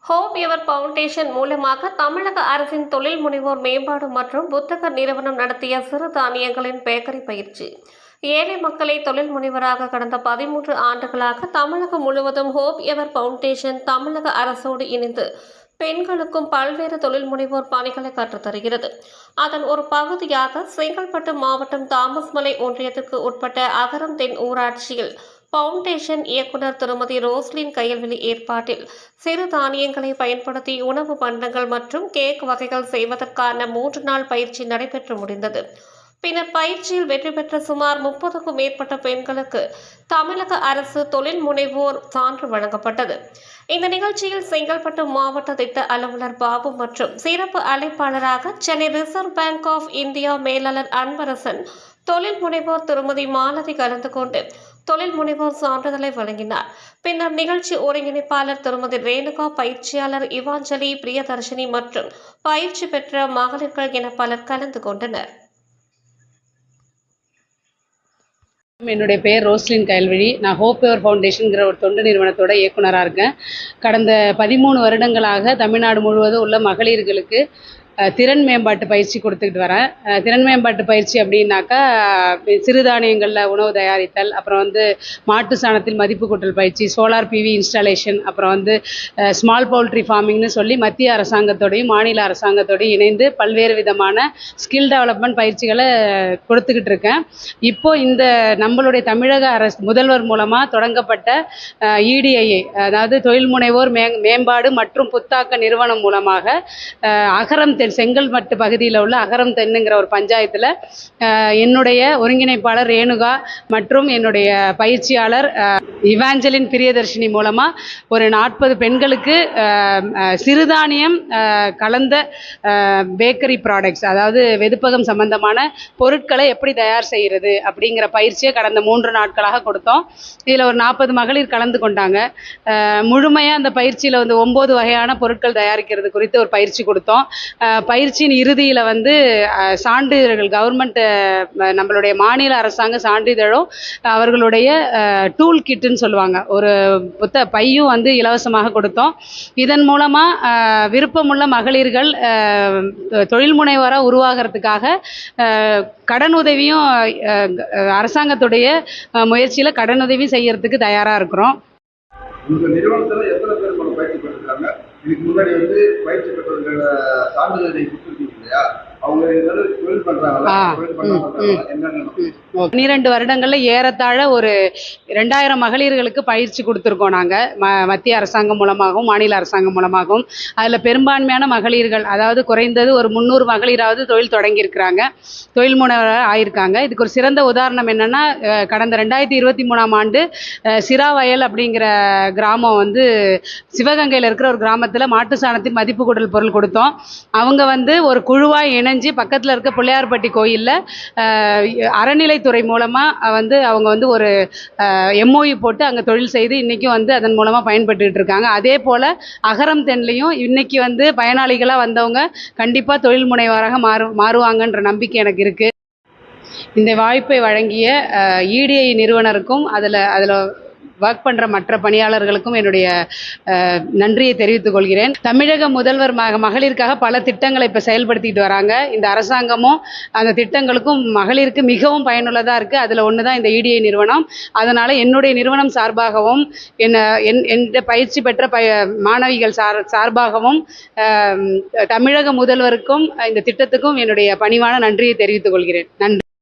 Hope எவர் foundation மூலமாக தமிழக அரசின் தொழில் முனைவோர் மேம்பாடு மற்றும் புத்தக நிறுவனம் நடத்திய சிறு தானியங்களின் பேக்கரி பயிற்சி. ஏழை மக்களை தொழில் முனைவராக கடந்த 13 ஆண்டுகளாக தமிழகம் முழுவதும் ஹோப் எவர் ஃபவுண்டேஷன் தமிழக அரசோடு இணைந்து பெண்களுக்கும் பல்வேறு தொழில் முனைவோர் பணிகளை கற்றுத்தருகிறது. அதன் ஒரு பகுதியாக செங்கல்பட்டு மாவட்டம் தாமஸ்மலை ஒன்றியத்திற்கு உட்பட்ட அகரம் தென் ஊராட்சியில் ஃபவுண்டேஷன் இயக்குனர் திருமதி ரோஸ்லின் கையல்வெளி ஏற்பாட்டில் சிறு தானியங்களை பயன்படுத்தி உணவு பண்டங்கள் மற்றும் கேக் வகைகள் செய்வதற்கான 3 நாள் பயிற்சி நடைபெற்று முடிந்தது. பின்னர் பயிற்சியில் வெற்றி பெற்ற சுமார் 30க்கும் மேற்பட்ட பெண்களுக்கு தமிழக அரசு தொழில் முனைவோர் சான்று வழங்கப்பட்டது. இந்த நிகழ்ச்சியில் செங்கல்பட்டு மாவட்ட திட்ட அலுவலர் பாபு மற்றும் சிறப்பு அழைப்பாளராக Chennai reserve bank of India மேலாளர் அன்பரசன், தொழில் முனைவோர் திருமதி மாலதி கலந்து கொண்டு தொழில் முனைவோர் சான்றிதழை வழங்கினார். பின்னர் நிகழ்ச்சி ஒருங்கிணைப்பாளர் திருமதி ரேணுகா, பயிற்சியாளர் இவாஞ்சலி, பிரியதர்ஷினி மற்றும் பயிற்சி பெற்ற மகளிர்கள் என பலர் கலந்து கொண்டனர். என்னுடைய பெயர் ரோஸ்லின் கையல்வெளி. நான் ஹோப் எவர் ஃபவுண்டேஷன்ங்கிற ஒரு தொண்டு நிறுவனத்தோட இயக்குனராக இருக்கேன். கடந்த 13 வருடங்களாக தமிழ்நாடு முழுவதும் உள்ள மகளிர்களுக்கு திறன் மேம்பாட்டு பயிற்சி கொடுத்துக்கிட்டு வரேன். திறன் மேம்பாட்டு பயிற்சி அப்படின்னாக்கா சிறுதானியங்களில் உணவு தயாரித்தல், அப்புறம் மாட்டு சாணத்தில் மதிப்பு கூட்டல் பயிற்சி, சோலார் பிவி இன்ஸ்டாலேஷன், அப்புறம் ஸ்மால் பவுல்ட்ரி ஃபார்மிங்னு சொல்லி மத்திய அரசாங்கத்தோடையும் மாநில அரசாங்கத்தோடையும் இணைந்து பல்வேறு விதமான ஸ்கில் டெவலப்மெண்ட் பயிற்சிகளை கொடுத்துக்கிட்டு இருக்கேன். இப்போ இந்த நம்மளுடைய தமிழக அரசு முதல்வர் மூலமாக தொடங்கப்பட்ட இடிஐஏ, அதாவது தொழில் முனைவோர் மேம்பாடு மற்றும் புத்தாக்க நிறுவனம் மூலமாக அகரம் செங்கல்பட்டு பகுதியில் உள்ள அகரம் தென்னுங்கிற ஒரு பஞ்சாயத்தில் என்னுடைய ஒருங்கிணைப்பாளர் ரேணுகா மற்றும் என்னுடைய பயிற்சியாளர் இவாஞ்சலின், பிரியதர்ஷினி மூலமாக ஒரு 40 பெண்களுக்கு சிறுதானியம் கலந்த பேக்கரி ப்ராடக்ட்ஸ், அதாவது வெதுப்பகம் சம்பந்தமான பொருட்களை எப்படி தயார் செய்கிறது அப்படிங்கிற பயிற்சியை கடந்த 3 நாட்களாக கொடுத்தோம். இதில் ஒரு 40 மகளிர் கலந்து கொண்டாங்க. முழுமையாக அந்த பயிற்சியில் 9 வகையான பொருட்கள் தயாரிக்கிறது குறித்து ஒரு பயிற்சி கொடுத்தோம். பயிற்சியின் இறுதியில் சான்றிதழ்கள், கவர்மெண்ட் நம்மளுடைய மாநில அரசாங்க சான்றிதழும் அவர்களுடைய டூல் கிட்டுன்னு சொல்லுவாங்க, ஒரு பையும் இலவசமாக கொடுத்தோம். இதன் மூலமாக விருப்பமுள்ள மகளிர்கள் தொழில் முனைவோராக உருவாகிறதுக்காக கடனுதவியும் அரசாங்கத்துடைய முயற்சியில் கடனுதவி செய்யறதுக்கு தயாராக இருக்கிறோம். உங்க நிறுவனத்துல எத்தனை பேர் பயிற்சி பெற்றிருக்காங்க? இதுக்கு முன்னாடி பயிற்சி பெற்றவர்கள் சான்றிதழை கொடுத்துருக்கீங்க இல்லையா? அவங்க தொழில் பண்றாங்களா? 12 வருடங்கள்ல ஏறத்தாழ ஒரு 2000 மகளிர்களுக்கு பயிற்சி கொடுத்துருக்கோம் நாங்கள், மத்திய அரசாங்கம் மூலமாகவும் மாநில அரசாங்கம் மூலமாகவும். அதில் பெரும்பான்மையான மகளிர்கள், அதாவது குறைந்தது ஒரு 300 மகளிராவது தொழில் தொடங்கியிருக்கிறாங்க, தொழில் முனைவராக ஆயிருக்காங்க. இதுக்கு ஒரு சிறந்த உதாரணம் என்னன்னா, கடந்த 2023ஆம் ஆண்டு சிராவயல் அப்படிங்கிற கிராமம் சிவகங்கையில் இருக்கிற ஒரு கிராமத்தில் மாட்டு சாணத்தின் மதிப்பு கூட்டல் பொருள் கொடுத்தோம். அவங்க ஒரு குழுவாக இணைஞ்சு பக்கத்தில் இருக்க பிள்ளையார்பட்டி கோயிலில் அறநிலைத்துறை மூலமாக அவங்க ஒரு எம்ஓயு போட்டு அங்கே தொழில் செய்து இன்றைக்கும் அதன் மூலமாக பயன்பட்டுக்கிட்டு இருக்காங்க. அதே போல் அகரம் தென்லையும் இன்னைக்கு பயனாளிகளாக வந்தவங்க கண்டிப்பாக தொழில் முனைவராக மாறுவாங்கன்ற நம்பிக்கை எனக்கு இருக்குது. இந்த வாய்ப்பை வழங்கிய இடிஐ நிறுவனருக்கும் அதில் ஒர்க் பண்ணுற மற்ற பணியாளர்களுக்கும் என்னுடைய நன்றியை தெரிவித்துக் கொள்கிறேன். தமிழக முதல்வர் மகளிருக்காக பல திட்டங்களை இப்போ செயல்படுத்திட்டு வராங்க. இந்த அரசாங்கமும் அந்த திட்டங்களுக்கும் மகளிருக்கு மிகவும் பயனுள்ளதாக இருக்குது. அதில் ஒன்று தான் இந்த இடிஐ நிறுவனம். அதனால் என்னுடைய நிறுவனம் சார்பாகவும் என் பயிற்சி பெற்ற மாணவிகள் சார்பாகவும் தமிழக முதல்வருக்கும் இந்த திட்டத்துக்கும் என்னுடைய பணிவான நன்றியை தெரிவித்துக் கொள்கிறேன். நன்றி.